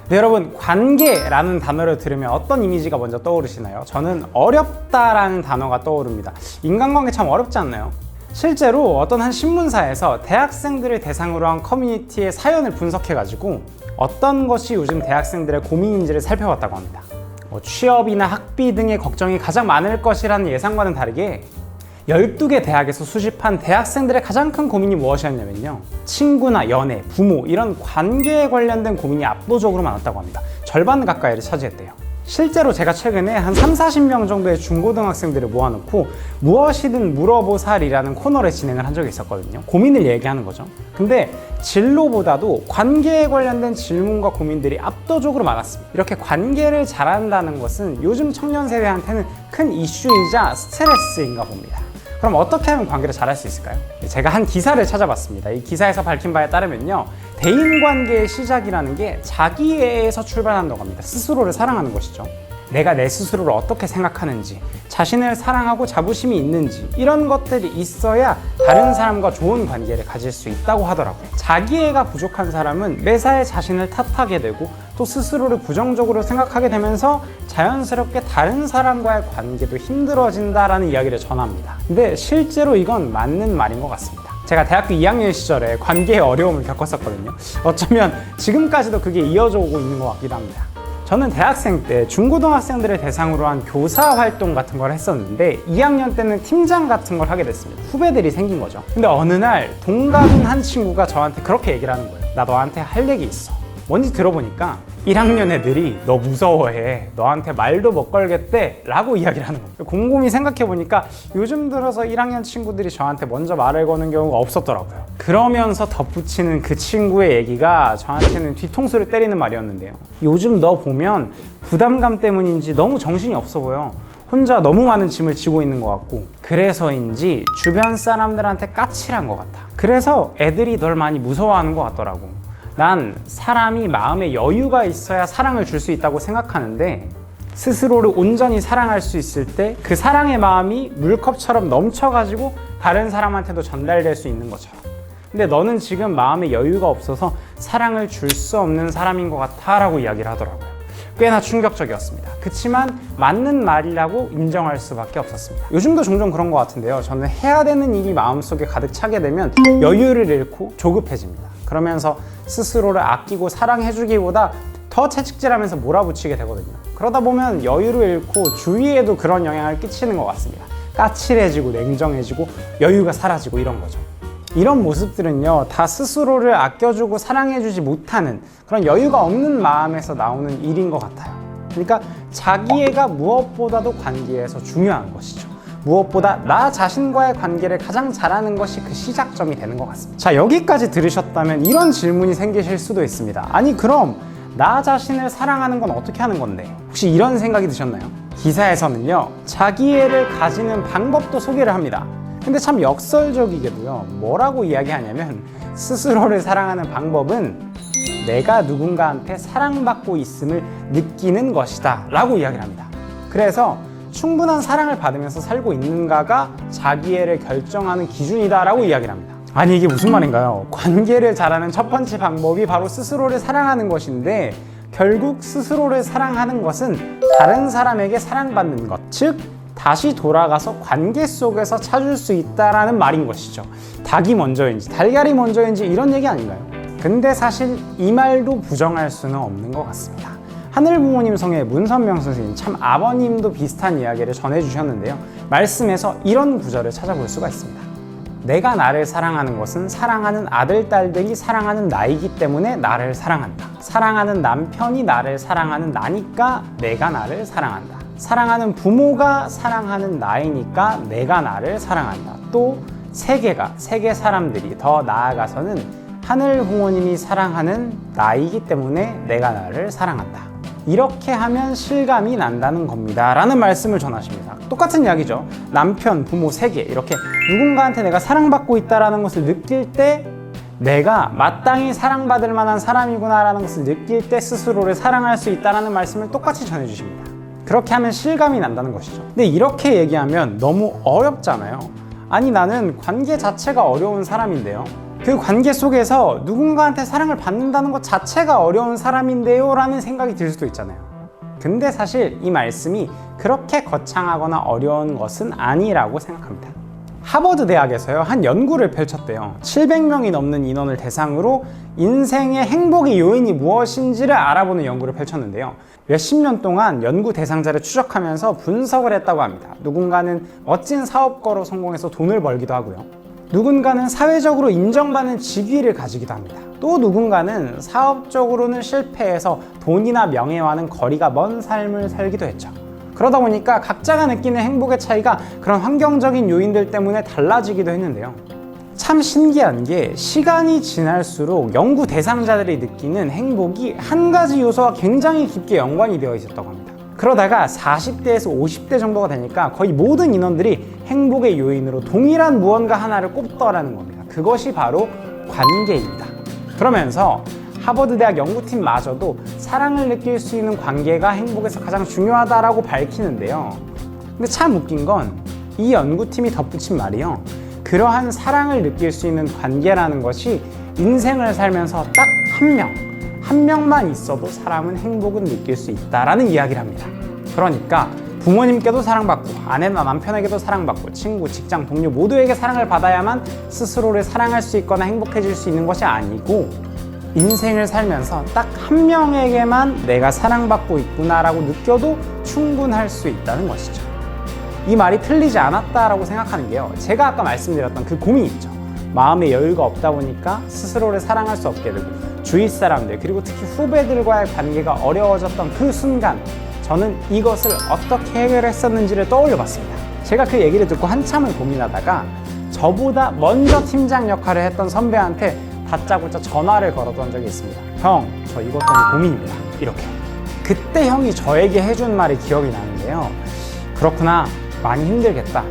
네, 여러분, 관계라는 단어를 들으면 어떤 이미지가 먼저 떠오르시나요? 저는 어렵다라는 단어가 떠오릅니다. 인간관계 참 어렵지 않나요? 실제로 어떤 한 신문사에서 대학생들을 대상으로 한 커뮤니티의 사연을 분석해가지고 어떤 것이 요즘 대학생들의 고민인지를 살펴봤다고 합니다. 취업이나 학비 등의 걱정이 가장 많을 것이라는 예상과는 다르게 12개 대학에서 수집한 대학생들의 가장 큰 고민이 무엇이었냐면요, 친구나 연애, 부모 이런 관계에 관련된 고민이 압도적으로 많았다고 합니다. 절반 가까이를 차지했대요. 실제로 제가 최근에 한 30-40명 정도의 중고등학생들을 모아놓고 무엇이든 물어보살이라는 코너를 진행을 한 적이 있었거든요. 고민을 얘기하는 거죠. 근데 진로보다도 관계에 관련된 질문과 고민들이 압도적으로 많았습니다. 이렇게 관계를 잘한다는 것은 요즘 청년 세대한테는 큰 이슈이자 스트레스인가 봅니다. 그럼 어떻게 하면 관계를 잘할 수 있을까요? 제가 한 기사를 찾아봤습니다. 이 기사에서 밝힌 바에 따르면요, 대인관계의 시작이라는 게 자기애에서 출발한다고 합니다. 스스로를 사랑하는 것이죠. 내가 내 스스로를 어떻게 생각하는지, 자신을 사랑하고 자부심이 있는지, 이런 것들이 있어야 다른 사람과 좋은 관계를 가질 수 있다고 하더라고요. 자기애가 부족한 사람은 매사에 자신을 탓하게 되고 또 스스로를 부정적으로 생각하게 되면서 자연스럽게 다른 사람과의 관계도 힘들어진다라는 이야기를 전합니다. 근데 실제로 이건 맞는 말인 것 같습니다. 제가 대학교 2학년 시절에 관계의 어려움을 겪었었거든요. 어쩌면 지금까지도 그게 이어져 오고 있는 것 같기도 합니다. 저는 대학생 때 중고등학생들을 대상으로 한 교사 활동 같은 걸 했었는데 2학년 때는 팀장 같은 걸 하게 됐습니다. 후배들이 생긴 거죠. 근데 어느 날 동갑인 한 친구가 저한테 그렇게 얘기를 하는 거예요. 나 너한테 할 얘기 있어. 뭔지 들어보니까 1학년 애들이 너 무서워해, 너한테 말도 못 걸겠대 라고 이야기를 하는 겁니다. 곰곰이 생각해보니까 요즘 들어서 1학년 친구들이 저한테 먼저 말을 거는 경우가 없었더라고요. 그러면서 덧붙이는 그 친구의 얘기가 저한테는 뒤통수를 때리는 말이었는데요, 요즘 너 보면 부담감 때문인지 너무 정신이 없어 보여. 혼자 너무 많은 짐을 지고 있는 것 같고, 그래서인지 주변 사람들한테 까칠한 것 같아. 그래서 애들이 널 많이 무서워하는 것 같더라고. 난 사람이 마음에 여유가 있어야 사랑을 줄 수 있다고 생각하는데, 스스로를 온전히 사랑할 수 있을 때 그 사랑의 마음이 물컵처럼 넘쳐가지고 다른 사람한테도 전달될 수 있는 것처럼. 근데 너는 지금 마음에 여유가 없어서 사랑을 줄 수 없는 사람인 것 같아 라고 이야기를 하더라고요. 꽤나 충격적이었습니다. 그치만 맞는 말이라고 인정할 수밖에 없었습니다. 요즘도 종종 그런 것 같은데요, 저는 해야 되는 일이 마음속에 가득 차게 되면 여유를 잃고 조급해집니다. 그러면서 스스로를 아끼고 사랑해주기보다 더 채찍질하면서 몰아붙이게 되거든요. 그러다 보면 여유를 잃고 주위에도 그런 영향을 끼치는 것 같습니다. 까칠해지고 냉정해지고 여유가 사라지고 이런 거죠. 이런 모습들은요, 다 스스로를 아껴주고 사랑해주지 못하는 그런 여유가 없는 마음에서 나오는 일인 것 같아요. 그러니까 자기애가 무엇보다도 관계에서 중요한 것이죠. 무엇보다 나 자신과의 관계를 가장 잘하는 것이 그 시작점이 되는 것 같습니다. 자, 여기까지 들으셨다면 이런 질문이 생기실 수도 있습니다. 아니, 그럼 나 자신을 사랑하는 건 어떻게 하는 건데? 혹시 이런 생각이 드셨나요? 기사에서는요, 자기애를 가지는 방법도 소개를 합니다. 근데 참 역설적이게도요, 뭐라고 이야기하냐면, 스스로를 사랑하는 방법은 내가 누군가한테 사랑받고 있음을 느끼는 것이다 라고 이야기를 합니다. 그래서 충분한 사랑을 받으면서 살고 있는가가 자기애를 결정하는 기준이다 라고 이야기를 합니다. 아니, 이게 무슨 말인가요? 관계를 잘하는 첫 번째 방법이 바로 스스로를 사랑하는 것인데, 결국 스스로를 사랑하는 것은 다른 사람에게 사랑받는 것, 즉 다시 돌아가서 관계 속에서 찾을 수 있다라는 말인 것이죠. 닭이 먼저인지 달걀이 먼저인지 이런 얘기 아닌가요? 근데 사실 이 말도 부정할 수는 없는 것 같습니다. 하늘부모님 성의 문선명 선생님, 참 아버님도 비슷한 이야기를 전해주셨는데요, 말씀에서 이런 구절을 찾아볼 수가 있습니다. 내가 나를 사랑하는 것은 사랑하는 아들, 딸들이 사랑하는 나이기 때문에 나를 사랑한다. 사랑하는 남편이 나를 사랑하는 나니까 내가 나를 사랑한다. 사랑하는 부모가 사랑하는 나이니까 내가 나를 사랑한다. 또 세계 사람들이, 더 나아가서는 하늘 부모님이 사랑하는 나이기 때문에 내가 나를 사랑한다. 이렇게 하면 실감이 난다는 겁니다 라는 말씀을 전하십니다. 똑같은 이야기죠. 남편, 부모, 세계, 이렇게 누군가한테 내가 사랑받고 있다는 것을 느낄 때 내가 마땅히 사랑받을 만한 사람이구나 라는 것을 느낄 때 스스로를 사랑할 수 있다는 말씀을 똑같이 전해주십니다. 그렇게 하면 실감이 난다는 것이죠. 근데 이렇게 얘기하면 너무 어렵잖아요. 아니, 나는 관계 자체가 어려운 사람인데요. 그 관계 속에서 누군가한테 사랑을 받는다는 것 자체가 어려운 사람인데요 라는 생각이 들 수도 있잖아요. 근데 사실 이 말씀이 그렇게 거창하거나 어려운 것은 아니라고 생각합니다. 하버드 대학에서요, 한 연구를 펼쳤대요. 700명이 넘는 인원을 대상으로 인생의 행복의 요인이 무엇인지를 알아보는 연구를 펼쳤는데요. 몇십 년 동안 연구 대상자를 추적하면서 분석을 했다고 합니다. 누군가는 멋진 사업가로 성공해서 돈을 벌기도 하고요. 누군가는 사회적으로 인정받는 직위를 가지기도 합니다. 또 누군가는 사업적으로는 실패해서 돈이나 명예와는 거리가 먼 삶을 살기도 했죠. 그러다 보니까 각자가 느끼는 행복의 차이가 그런 환경적인 요인들 때문에 달라지기도 했는데요. 참 신기한 게 시간이 지날수록 연구 대상자들이 느끼는 행복이 한 가지 요소와 굉장히 깊게 연관이 되어 있었다고 합니다. 그러다가 40대에서 50대 정도가 되니까 거의 모든 인원들이 행복의 요인으로 동일한 무언가 하나를 꼽더라는 겁니다. 그것이 바로 관계입니다. 그러면서 하버드 대학 연구팀마저도 사랑을 느낄 수 있는 관계가 행복에서 가장 중요하다라고 밝히는데요. 근데 참 웃긴 건 이 연구팀이 덧붙인 말이요. 그러한 사랑을 느낄 수 있는 관계라는 것이 인생을 살면서 딱 한 명만 있어도 사람은 행복은 느낄 수 있다라는 이야기를 합니다. 그러니까 부모님께도 사랑받고 아내나 남편에게도 사랑받고 친구, 직장, 동료 모두에게 사랑을 받아야만 스스로를 사랑할 수 있거나 행복해질 수 있는 것이 아니고 인생을 살면서 딱 한 명에게만 내가 사랑받고 있구나라고 느껴도 충분할 수 있다는 것이죠. 이 말이 틀리지 않았다라고 생각하는 게요. 제가 아까 말씀드렸던 그 고민이 있죠. 마음의 여유가 없다 보니까 스스로를 사랑할 수 없게 되고 주위 사람들 그리고 특히 후배들과의 관계가 어려워졌던 그 순간 저는 이것을 어떻게 해결했었는지를 떠올려 봤습니다. 제가 그 얘기를 듣고 한참을 고민하다가 저보다 먼저 팀장 역할을 했던 선배한테 다짜고짜 전화를 걸었던 적이 있습니다. 형, 저 이것 때문에 고민입니다. 이렇게. 그때 형이 저에게 해준 말이 기억이 나는데요. 그렇구나. 많이 힘들겠다.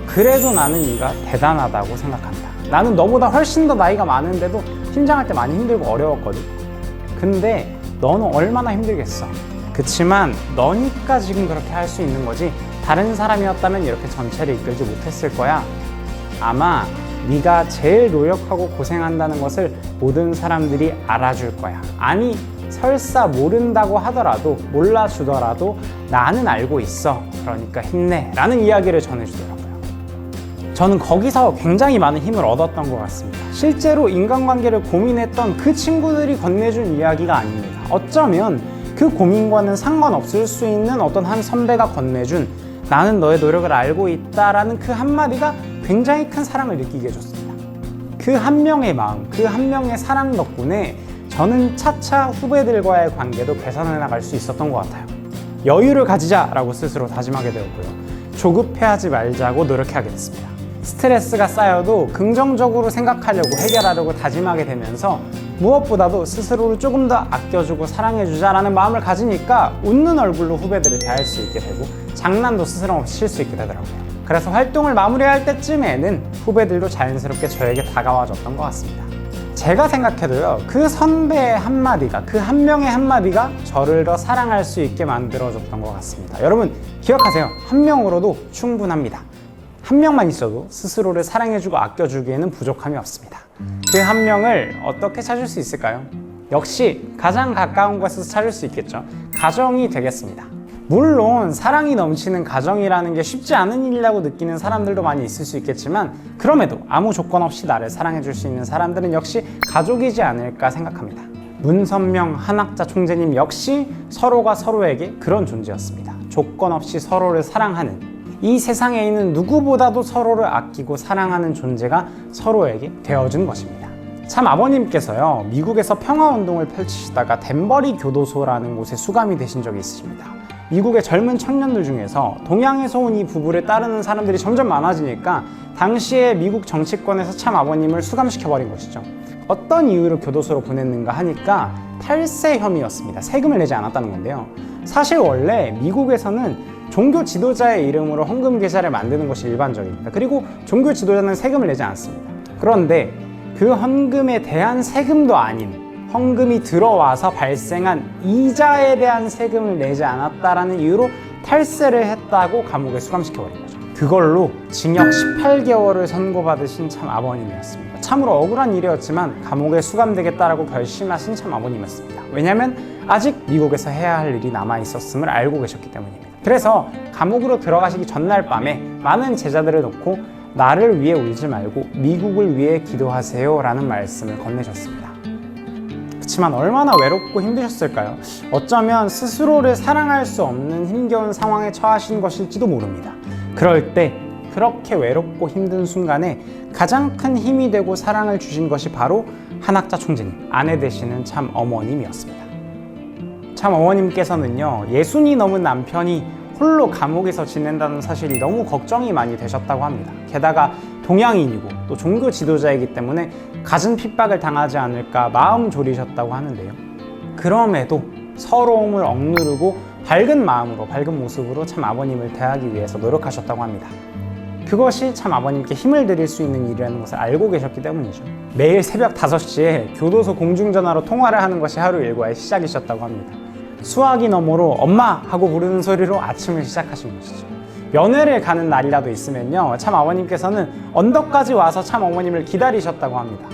그래도 나는 네가 대단하다고 생각한다. 나는 너보다 훨씬 더 나이가 많은데도 팀장할 때 많이 힘들고 어려웠거든. 근데 너는 얼마나 힘들겠어. 그치만 너니까 지금 그렇게 할 수 있는 거지 다른 사람이었다면 이렇게 전체를 이끌지 못했을 거야. 아마 네가 제일 노력하고 고생한다는 것을 모든 사람들이 알아줄 거야. 아니 설사 모른다고 하더라도 몰라주더라도 나는 알고 있어. 그러니까 힘내 라는 이야기를 전해주더라고요. 저는 거기서 굉장히 많은 힘을 얻었던 것 같습니다. 실제로 인간관계를 고민했던 그 친구들이 건네준 이야기가 아닙니다. 어쩌면 그 고민과는 상관없을 수 있는 어떤 한 선배가 건네준 나는 너의 노력을 알고 있다라는 그 한마디가 굉장히 큰 사랑을 느끼게 해줬습니다. 그 한 명의 마음, 그 한 명의 사랑 덕분에 저는 차차 후배들과의 관계도 개선해 나갈 수 있었던 것 같아요. 여유를 가지자라고 스스로 다짐하게 되었고요. 조급해하지 말자고 노력하게 됐습니다. 스트레스가 쌓여도 긍정적으로 생각하려고 해결하려고 다짐하게 되면서 무엇보다도 스스로를 조금 더 아껴주고 사랑해주자라는 마음을 가지니까 웃는 얼굴로 후배들을 대할 수 있게 되고 장난도 스스럼없이 칠 수 있게 되더라고요. 그래서 활동을 마무리할 때쯤에는 후배들도 자연스럽게 저에게 다가와줬던 것 같습니다. 제가 생각해도요, 그 선배의 한마디가, 그 한 명의 한마디가 저를 더 사랑할 수 있게 만들어줬던 것 같습니다. 여러분 기억하세요. 한 명으로도 충분합니다. 한 명만 있어도 스스로를 사랑해주고 아껴주기에는 부족함이 없습니다. 그 한 명을 어떻게 찾을 수 있을까요? 역시 가장 가까운 곳에서 찾을 수 있겠죠. 가정이 되겠습니다. 물론 사랑이 넘치는 가정이라는 게 쉽지 않은 일이라고 느끼는 사람들도 많이 있을 수 있겠지만 그럼에도 아무 조건 없이 나를 사랑해줄 수 있는 사람들은 역시 가족이지 않을까 생각합니다. 문선명 한학자 총재님 역시 서로가 서로에게 그런 존재였습니다. 조건 없이 서로를 사랑하는, 이 세상에 있는 누구보다도 서로를 아끼고 사랑하는 존재가 서로에게 되어준 것입니다. 참 아버님께서요, 미국에서 평화운동을 펼치시다가 덴버리 교도소라는 곳에 수감이 되신 적이 있으십니다. 미국의 젊은 청년들 중에서 동양에서 온 이 부부를 따르는 사람들이 점점 많아지니까 당시에 미국 정치권에서 참 아버님을 수감시켜버린 것이죠. 어떤 이유로 교도소로 보냈는가 하니까 탈세 혐의였습니다. 세금을 내지 않았다는 건데요. 사실 원래 미국에서는 종교 지도자의 이름으로 헌금 계좌를 만드는 것이 일반적입니다. 그리고 종교 지도자는 세금을 내지 않습니다. 그런데 그 헌금에 대한 세금도 아닌 헌금이 들어와서 발생한 이자에 대한 세금을 내지 않았다라는 이유로 탈세를 했다고 감옥에 수감시켜버린 거죠. 그걸로 징역 18개월을 선고받으신 참 아버님이었습니다. 참으로 억울한 일이었지만 감옥에 수감되겠다라고 결심하신 참 아버님이었습니다. 왜냐하면 아직 미국에서 해야 할 일이 남아 있었음을 알고 계셨기 때문입니다. 그래서 감옥으로 들어가시기 전날 밤에 많은 제자들을 놓고 나를 위해 울지 말고 미국을 위해 기도하세요 라는 말씀을 건네셨습니다. 그렇지만 얼마나 외롭고 힘드셨을까요? 어쩌면 스스로를 사랑할 수 없는 힘겨운 상황에 처하신 것일지도 모릅니다. 그럴 때 그렇게 외롭고 힘든 순간에 가장 큰 힘이 되고 사랑을 주신 것이 바로 한학자 총재님, 아내 되시는 참 어머님이었습니다. 참 어머님께서는요, 60이 넘은 남편이 홀로 감옥에서 지낸다는 사실이 너무 걱정이 많이 되셨다고 합니다. 게다가 동양인이고 또 종교 지도자이기 때문에 갖은 핍박을 당하지 않을까 마음 졸이셨다고 하는데요. 그럼에도 서러움을 억누르고 밝은 마음으로, 밝은 모습으로 참 아버님을 대하기 위해서 노력하셨다고 합니다. 그것이 참 아버님께 힘을 드릴 수 있는 일이라는 것을 알고 계셨기 때문이죠. 매일 새벽 5시에 교도소 공중전화로 통화를 하는 것이 하루 일과의 시작이셨다고 합니다. 수화기 너머로 엄마 하고 부르는 소리로 아침을 시작하신 것이죠. 면회를 가는 날이라도 있으면요, 참 아버님께서는 언덕까지 와서 참 어머님을 기다리셨다고 합니다.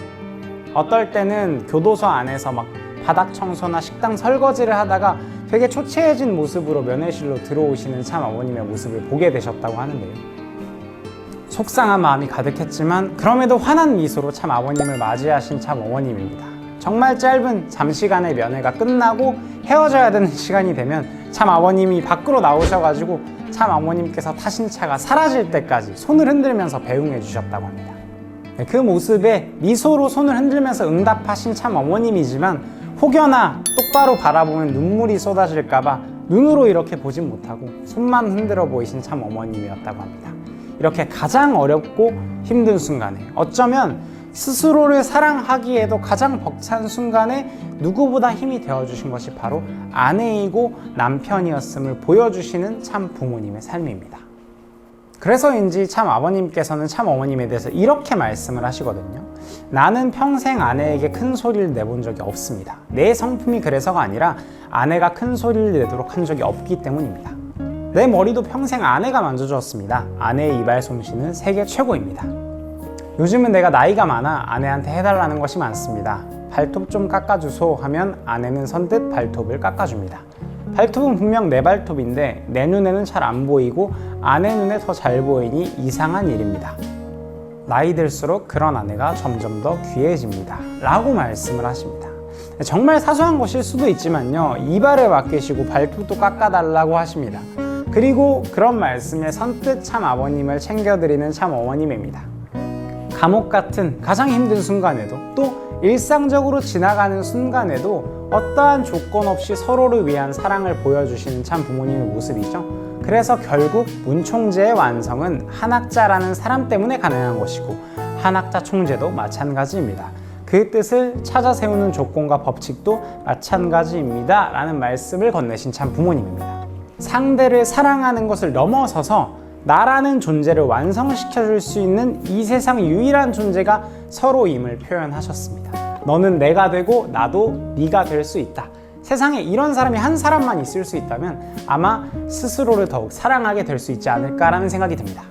어떨 때는 교도소 안에서 막 바닥 청소나 식당 설거지를 하다가 되게 초췌해진 모습으로 면회실로 들어오시는 참 어머님의 모습을 보게 되셨다고 하는데요. 속상한 마음이 가득했지만 그럼에도 환한 미소로 참 아버님을 맞이하신 참 어머님입니다. 정말 짧은 잠시간의 면회가 끝나고 헤어져야 되는 시간이 되면 참 아버님이 밖으로 나오셔가지고 참 어머님께서 타신 차가 사라질 때까지 손을 흔들면서 배웅해 주셨다고 합니다. 그 모습에 미소로 손을 흔들면서 응답하신 참 어머님이지만 혹여나 똑바로 바라보면 눈물이 쏟아질까봐 눈으로 이렇게 보진 못하고 손만 흔들어 보이신 참 어머님이었다고 합니다. 이렇게 가장 어렵고 힘든 순간에, 어쩌면 스스로를 사랑하기에도 가장 벅찬 순간에 누구보다 힘이 되어주신 것이 바로 아내이고 남편이었음을 보여주시는 참 부모님의 삶입니다. 그래서인지 참 아버님께서는 참 어머님에 대해서 이렇게 말씀을 하시거든요. 나는 평생 아내에게 큰 소리를 내본 적이 없습니다. 내 성품이 그래서가 아니라 아내가 큰 소리를 내도록 한 적이 없기 때문입니다. 내 머리도 평생 아내가 만져주었습니다. 아내의 이발 솜씨는 세계 최고입니다. 요즘은 내가 나이가 많아 아내한테 해달라는 것이 많습니다. 발톱 좀 깎아주소 하면 아내는 선뜻 발톱을 깎아줍니다. 발톱은 분명 내 발톱인데 내 눈에는 잘 안 보이고 아내 눈에 더 잘 보이니 이상한 일입니다. 나이 들수록 그런 아내가 점점 더 귀해집니다. 라고 말씀을 하십니다. 정말 사소한 것일 수도 있지만요, 이발을 맡기시고 발톱도 깎아달라고 하십니다. 그리고 그런 말씀에 선뜻 참 아버님을 챙겨드리는 참 어머님입니다. 감옥 같은 가장 힘든 순간에도 또 일상적으로 지나가는 순간에도 어떠한 조건 없이 서로를 위한 사랑을 보여주시는 참 부모님의 모습이죠. 그래서 결국 문 총재의 완성은 한학자라는 사람 때문에 가능한 것이고 한학자 총재도 마찬가지입니다. 그 뜻을 찾아 세우는 조건과 법칙도 마찬가지입니다 라는 말씀을 건네신 참 부모님입니다. 상대를 사랑하는 것을 넘어서서 나라는 존재를 완성시켜 줄 수 있는 이 세상 유일한 존재가 서로임을 표현하셨습니다. 너는 내가 되고 나도 네가 될 수 있다. 세상에 이런 사람이 한 사람만 있을 수 있다면 아마 스스로를 더욱 사랑하게 될 수 있지 않을까라는 생각이 듭니다.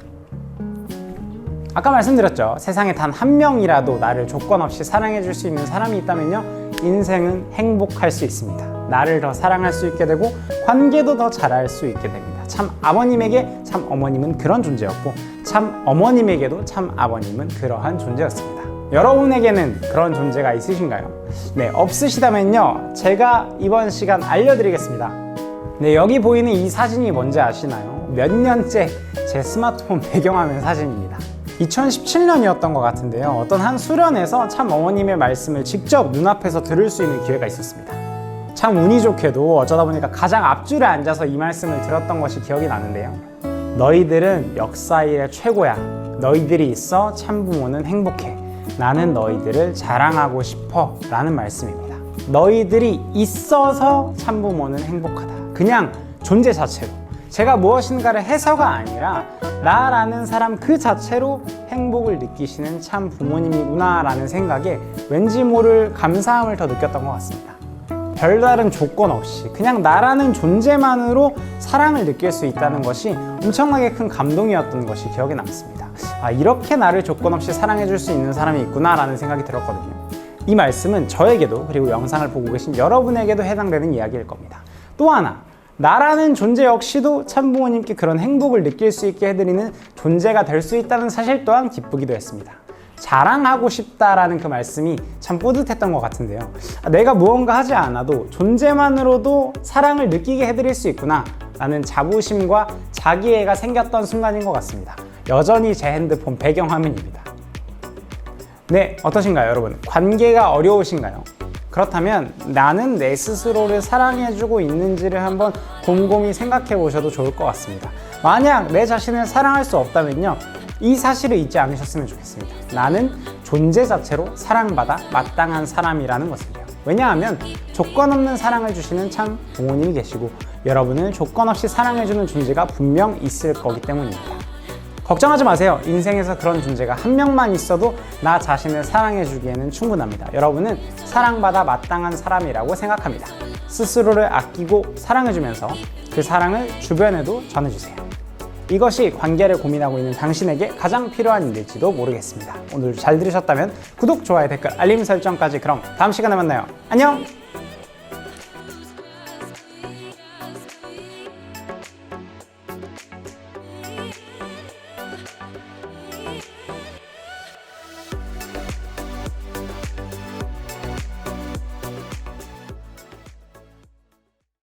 아까 말씀드렸죠. 세상에 단 한 명이라도 나를 조건 없이 사랑해 줄 수 있는 사람이 있다면요, 인생은 행복할 수 있습니다. 나를 더 사랑할 수 있게 되고 관계도 더 잘할 수 있게 됩니다. 참 아버님에게 참 어머님은 그런 존재였고 참 어머님에게도 참 아버님은 그러한 존재였습니다. 여러분에게는 그런 존재가 있으신가요? 네, 없으시다면요, 제가 이번 시간 알려드리겠습니다. 네, 여기 보이는 이 사진이 뭔지 아시나요? 몇 년째 제 스마트폰 배경화면 사진입니다. 2017년이었던 것 같은데요, 어떤 한 수련에서 참 어머님의 말씀을 직접 눈앞에서 들을 수 있는 기회가 있었습니다. 참 운이 좋게도 어쩌다 보니까 가장 앞줄에 앉아서 이 말씀을 들었던 것이 기억이 나는데요. 너희들은 역사의 최고야. 너희들이 있어 참부모는 행복해. 나는 너희들을 자랑하고 싶어 라는 말씀입니다. 너희들이 있어서 참부모는 행복하다. 그냥 존재 자체로, 제가 무엇인가를 해서가 아니라 나라는 사람 그 자체로 행복을 느끼시는 참 부모님이구나 라는 생각에 왠지 모를 감사함을 더 느꼈던 것 같습니다. 별다른 조건 없이 그냥 나라는 존재만으로 사랑을 느낄 수 있다는 것이 엄청나게 큰 감동이었던 것이 기억에 남습니다. 아, 이렇게 나를 조건 없이 사랑해줄 수 있는 사람이 있구나 라는 생각이 들었거든요. 이 말씀은 저에게도 그리고 영상을 보고 계신 여러분에게도 해당되는 이야기일 겁니다. 또 하나, 나라는 존재 역시도 참부모님께 그런 행복을 느낄 수 있게 해드리는 존재가 될 수 있다는 사실 또한 기쁘기도 했습니다. 자랑하고 싶다라는 그 말씀이 참 뿌듯했던 것 같은데요. 내가 무언가 하지 않아도 존재만으로도 사랑을 느끼게 해드릴 수 있구나 라는 자부심과 자기애가 생겼던 순간인 것 같습니다. 여전히 제 핸드폰 배경화면입니다. 네, 어떠신가요, 여러분? 관계가 어려우신가요? 그렇다면 나는 내 스스로를 사랑해주고 있는지를 한번 곰곰이 생각해 보셔도 좋을 것 같습니다. 만약 내 자신을 사랑할 수 없다면요, 이 사실을 잊지 않으셨으면 좋겠습니다. 나는 존재 자체로 사랑받아 마땅한 사람이라는 것을요. 왜냐하면 조건 없는 사랑을 주시는 참 부모님이 계시고 여러분은 조건 없이 사랑해주는 존재가 분명 있을 거기 때문입니다. 걱정하지 마세요. 인생에서 그런 존재가 한 명만 있어도 나 자신을 사랑해주기에는 충분합니다. 여러분은 사랑받아 마땅한 사람이라고 생각합니다. 스스로를 아끼고 사랑해주면서 그 사랑을 주변에도 전해주세요. 이것이 관계를 고민하고 있는 당신에게 가장 필요한 일일지도 모르겠습니다. 오늘 잘 들으셨다면 구독, 좋아요, 댓글, 알림 설정까지. 그럼 다음 시간에 만나요. 안녕!